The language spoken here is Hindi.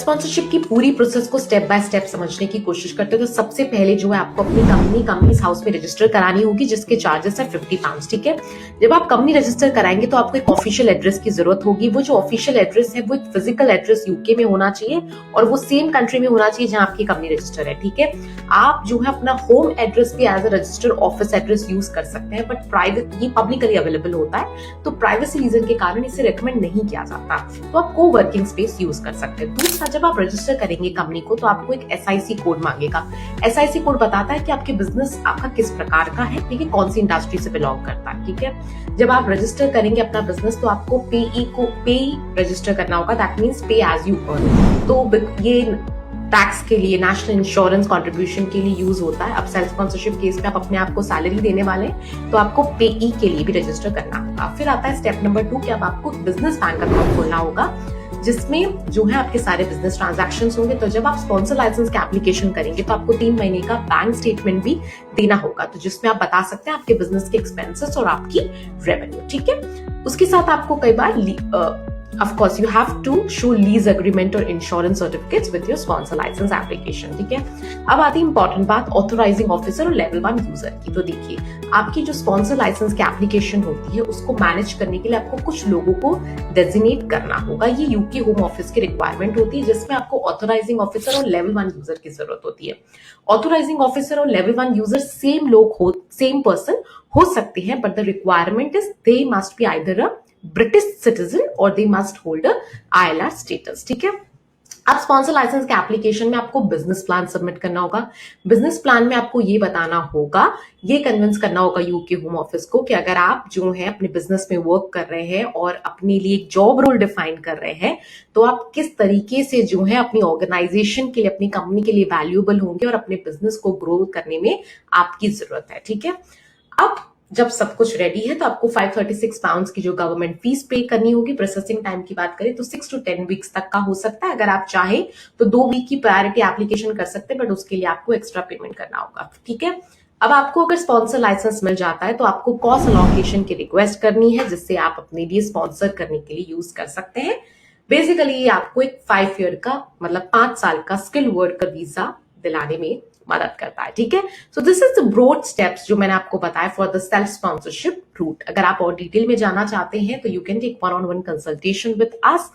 स्पॉन्सरशिप की पूरी प्रोसेस को स्टेप बाय स्टेप समझने की कोशिश करते हो तो सबसे पहले जो है आपको अपनी कंपनीज हाउस में रजिस्टर करानी होगी, जिसके चार्जेस है 50 पाउंड। ठीक है, जब आप कंपनी रजिस्टर कराएंगे तो आपको एक ऑफिशियल एड्रेस की जरूरत होगी। वो जो ऑफिशियल एड्रेस है वो एक फिजिकल एड्रेस यूके में होना चाहिए और वो सेम कंट्री में होना चाहिए जहां आपकी कंपनी रजिस्टर है। ठीक है, आप जो है अपना होम एड्रेस भी as a registered office address use कर सकते हैं, बट प्राइवेट ये पब्लिकली अवेलेबल होता है तो प्राइवेसी रीजन के कारण इसे रेकमेंड नहीं किया जाता। तो आप को वर्किंग स्पेस यूज कर सकते हैं। दूसरा, जब आप रजिस्टर करेंगे कंपनी को तो आपको एक एसआईसी कोड मांगेगा। एसआईसी कोड बताता है कि आपके बिजनेस आपका किस प्रकार का है, ठीक है, कौन सी इंडस्ट्री से बिलोंग करता है। ठीक है, जब आप रजिस्टर करेंगे अपना बिजनेस तो आपको पे रजिस्टर करना होगा। दैट मीन्स पे एज यू अर्न। तो ये टैक्स के लिए, नेशनल इंश्योरेंस कंट्रीब्यूशन के लिए यूज होता है। अब सेल्फ स्पॉन्सरशिप केस में आप अपने आप को सैलरी देने वाले हैं तो आपको पेई के लिए भी रजिस्टर करना होगा। फिर आता है स्टेप नंबर 2 कि अब आपको बिजनेस बैंक अकाउंट खोलना होगा जिसमें जो है आपके सारे बिजनेस ट्रांजैक्शंस होंगे। तो जब आप स्पॉन्सर लाइसेंस की एप्लीकेशन करेंगे तो आपको 3 महीने का बैंक स्टेटमेंट भी देना होगा, तो जिसमें आप बता सकते हैं आपके बिजनेस के एक्सपेंसेस और आपकी रेवेन्यू। ठीक है, उसके साथ आपको कई बार of course you have to show lease agreement or insurance certificates with your sponsor license application। ठीक है, अब आती है इंपॉर्टेंट बात ऑथराइजिंग ऑफिसर और लेवल 1 यूजर की। तो देखिए, आपकी जो स्पॉन्सर लाइसेंस की एप्लीकेशन होती है उसको मैनेज करने के लिए आपको कुछ लोगों को डेजिग्नेट करना होगा। ये यूके होम ऑफिस की रिक्वायरमेंट होती है जिसमें आपको ऑथराइजिंग ऑफिसर और लेवल 1 यूजर की जरूरत होती है। ऑथराइजिंग ऑफिसर और लेवल 1 यूजर सेम पर्सन हो सकते हैं, but the requirement is they must be either a British citizen और they must hold a ILR status. ठीक है, अब स्पॉन्सर लाइसेंस के एप्लीकेशन में आपको बिजनेस प्लान सबमिट करना होगा। बिजनेस प्लान में आपको ये बताना होगा, ये कन्विंस करना होगा यूके होम ऑफिस को कि अगर आप जो है अपने बिजनेस में वर्क कर रहे हैं और अपने लिए एक जॉब रोल डिफाइन कर रहे हैं तो आप किस तरीके से जो है अपनी ऑर्गेनाइजेशन के लिए, अपनी कंपनी के लिए वैल्यूएबल होंगे और अपने बिजनेस को ग्रो करने में आपकी जरूरत है। ठीक है, अब जब सब कुछ रेडी है तो आपको 536 पाउंड्स की जो गवर्नमेंट फीस पे करनी होगी। प्रोसेसिंग टाइम की बात करें तो 6 to 10 वीक्स तक का हो सकता है। अगर आप चाहें तो 2 वीक की प्रायोरिटी एप्लीकेशन कर सकते हैं, बट उसके लिए आपको एक्स्ट्रा पेमेंट करना होगा। ठीक है, अब आपको अगर स्पॉन्सर लाइसेंस मिल जाता है तो आपको कॉस्ट अलोकेशन की रिक्वेस्ट करनी है जिससे आप अपने लिए स्पॉन्सर करने के लिए यूज कर सकते हैं। बेसिकली आपको एक 5 ईयर का मतलब 5 साल का स्किल वर्कर वीजा दिलाने में मदद करता है। ठीक है, so this is the broad steps जो मैंने आपको बताया for the self sponsorship route. अगर आप और डिटेल में जाना चाहते हैं तो you can take 1-on-1 consultation with us.